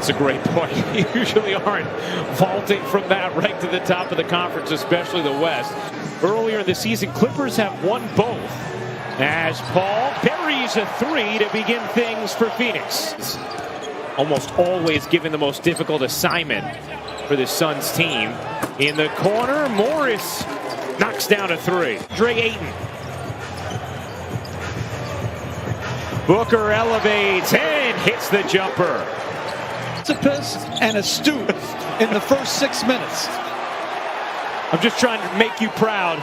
That's a great point. You usually aren't vaulting from that right to the top of the conference, especially the West. Earlier in the season, Clippers have won both, as Paul buries a three to begin things for Phoenix. Almost always given the most difficult assignment for the Suns team. In the corner, Morris knocks down a three. Dre Ayton. Booker elevates and hits the jumper. Precipice and astute in the first 6 minutes. I'm just trying to make you proud.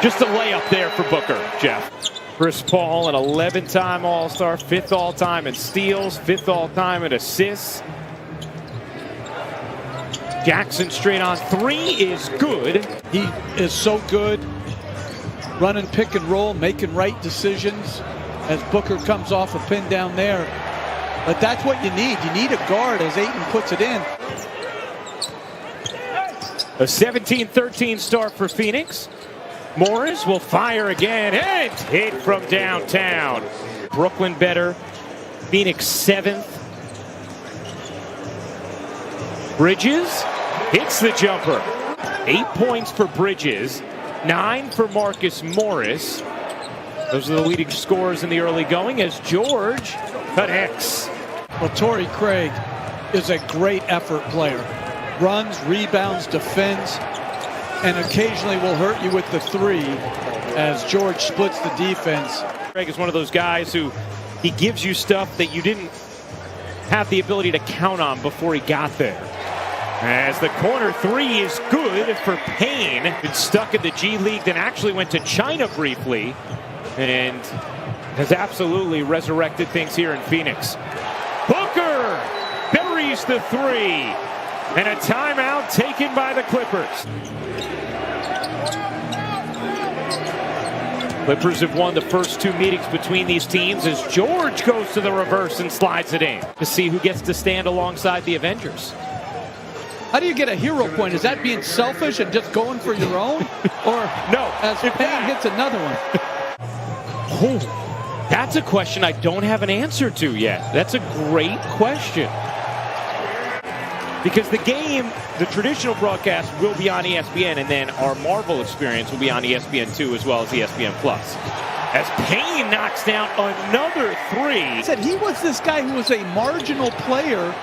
Just a layup there for Booker, Jeff. Chris Paul, an 11-time All-Star, 5th all-time in steals, 5th all-time in assists. Jackson straight on three is good. He is so good running pick and roll, making right decisions as Booker comes off a pin down there. But that's what you need. You need a guard as Ayton puts it in. A 17-13 start for Phoenix. Morris will fire again and hit from downtown. Brooklyn better. Phoenix 7th. Bridges hits the jumper. 8 points for Bridges. 9 for Marcus Morris. Those are the leading scorers in the early going as George connects. Well, Torrey Craig is a great effort player. Runs, rebounds, defends, and occasionally will hurt you with the three as George splits the defense. Craig is one of those guys who he gives you stuff that you didn't have the ability to count on before he got there. As the corner three is good for Payne. Been stuck in the G League, then actually went to China briefly and has absolutely resurrected things here in Phoenix. Booker buries the three, and a timeout taken by the Clippers. Clippers have won the first 2 meetings between these teams as George goes to the reverse and slides it in to see who gets to stand alongside the Avengers. How do you get a hero point? Is that being selfish and just going for your own? Or no, as Payne hits another one? Oh, that's a question I don't have an answer to yet. That's a great question. Because the game, the traditional broadcast will be on ESPN, and then our Marvel experience will be on ESPN2 as well as ESPN+. As Payne knocks down another three. He said he was this guy who was a marginal player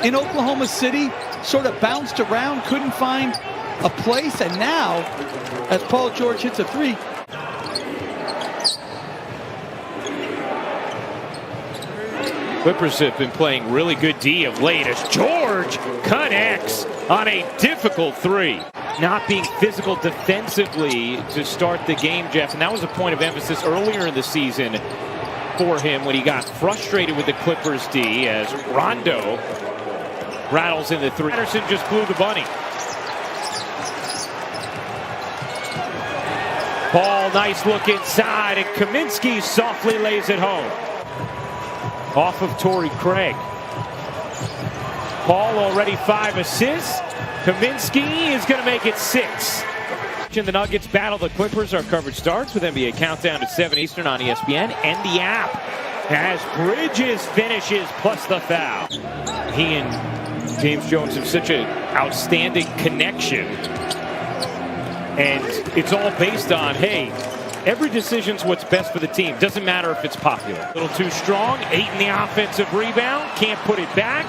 in Oklahoma City, sort of bounced around, couldn't find a place, and now, as Paul George hits a three, Clippers have been playing really good D of late as George connects on a difficult three. Not being physical defensively to start the game, Jeff, and that was a point of emphasis earlier in the season for him when he got frustrated with the Clippers D as Rondo rattles in the three. Anderson just blew the bunny. Paul, nice look inside, and Kaminsky softly lays it home. Off of Torrey Craig. Paul already 5 assists. Kaminsky is going to make it 6. The Nuggets battle the Clippers. Our coverage starts with NBA Countdown at 7 Eastern on ESPN and the app as Bridges finishes plus the foul. He and James Jones have such an outstanding connection. And it's all based on, hey, every decision's what's best for the team. Doesn't matter if it's popular. A little too strong. Ayton the offensive rebound. Can't put it back.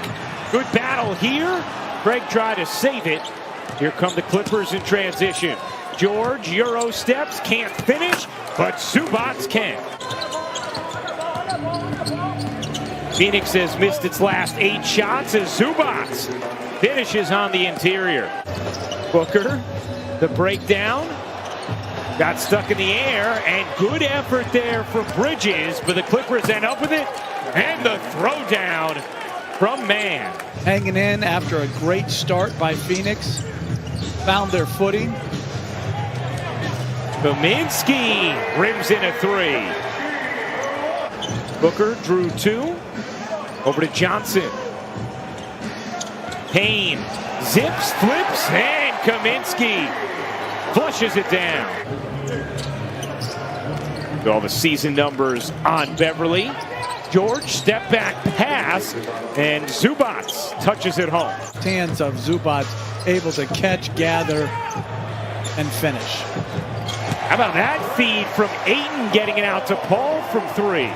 Good battle here. Craig tried to save it. Here come the Clippers in transition. George, Euro steps, can't finish, but Zubats can. Phoenix has missed its last 8 shots as Zubats finishes on the interior. Booker, the breakdown. Got stuck in the air, and good effort there for Bridges, but the Clippers end up with it, and the throwdown from Mann. Hanging in after a great start by Phoenix. Found their footing. Kaminsky rims in a three. Booker drew 2. Over to Johnson. Payne zips, flips, and Kaminsky flushes it down. All the season numbers on Beverly. George, step back pass, and Zubac touches it home. Hands of Zubac able to catch, gather, and finish. How about that feed from Ayton, getting it out to Paul from 3.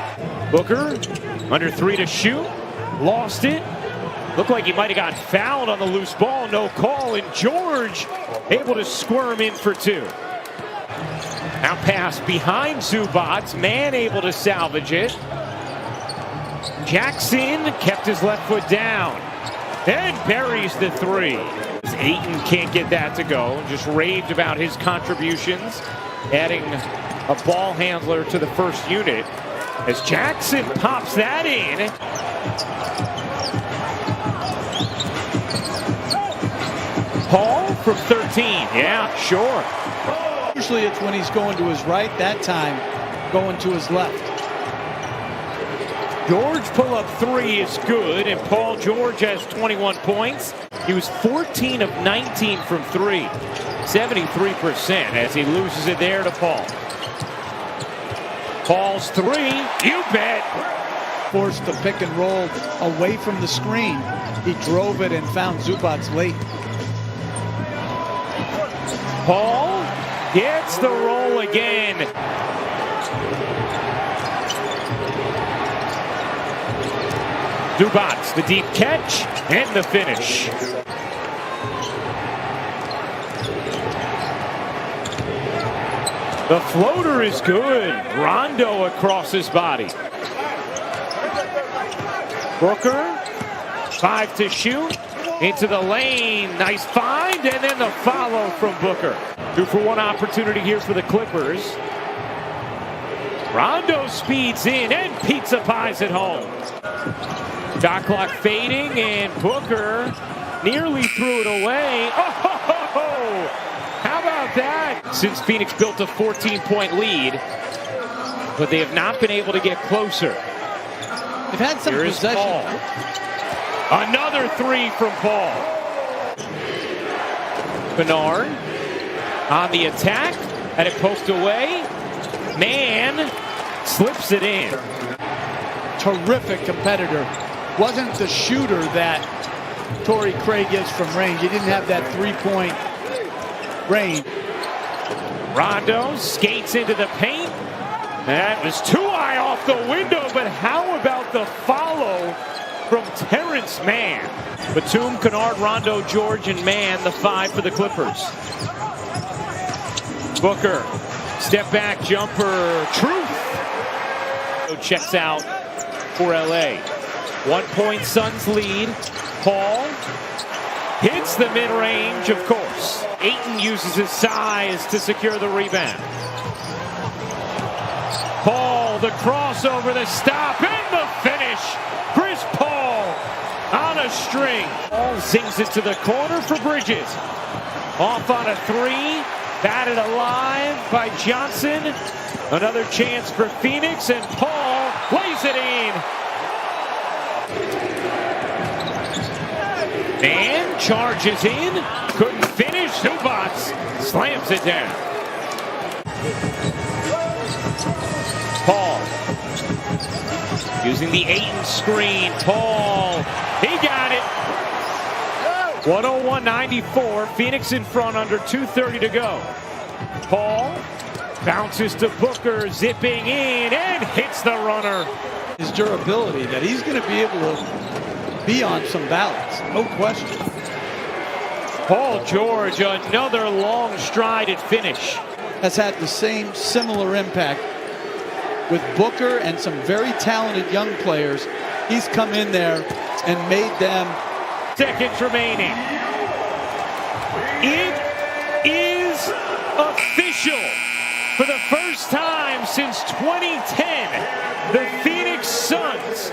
Booker, under 3 to shoot, lost it. Looked like he might have got fouled on the loose ball, no call, and George able to squirm in for 2. Now pass behind Zubac, man able to salvage it. Jackson kept his left foot down and buries the 3. Ayton can't get that to go. Just raved about his contributions, adding a ball handler to the first unit as Jackson pops that in. Paul from 13. Yeah, sure. Usually it's when he's going to his right, that time going to his left. George pull-up 3 is good, and Paul George has 21 points. He was 14 of 19 from 3, 73% as he loses it there to Paul. Paul's 3, you bet. Forced the pick and roll away from the screen. He drove it and found Zubac late. Paul gets the roll again. Zubac, the deep catch, and the finish. The floater is good. Rondo across his body. Booker, 5 to shoot. Into the lane. Nice find, and then the follow from Booker. 2-for-1 opportunity here for the Clippers. Rondo speeds in, and pizza pies it home. Shot clock fading, and Booker nearly threw it away. Oh, how about that? Since Phoenix built a 14-point lead, but they have not been able to get closer. They've had some possession. Paul. Another 3 from Paul. Bernard on the attack, had it post away. Man slips it in. Terrific competitor. Wasn't the shooter that Torrey Craig is from range. He didn't have that 3-point range. Rondo skates into the paint. That was too high off the window, but how about the follow from Terrence Mann? Batum, Kennard, Rondo, George, and Mann, the 5 for the Clippers. Booker, step back jumper, truth. Checks out for LA. 1-point Suns lead. Paul hits the mid-range, of course. Ayton uses his size to secure the rebound. Paul, the crossover, the stop, and the finish. Chris Paul on a string. Paul zings it to the corner for Bridges. Off on a 3. Batted alive by Johnson. Another chance for Phoenix, and Paul lays it in. Man charges in. Couldn't finish. Zubac slams it down. Paul using the Ayton screen. Paul, he got it. 101-94. Phoenix in front, under 2:30 to go. Paul bounces to Booker, zipping in, and hits the runner. His durability, that he's going to be able to be on some balance, no question. Paul George, another long strided finish. Has had the same similar impact with Booker and some very talented young players. He's come in there and made them. Seconds remaining. It is official. For the first time since 2010, the Phoenix Suns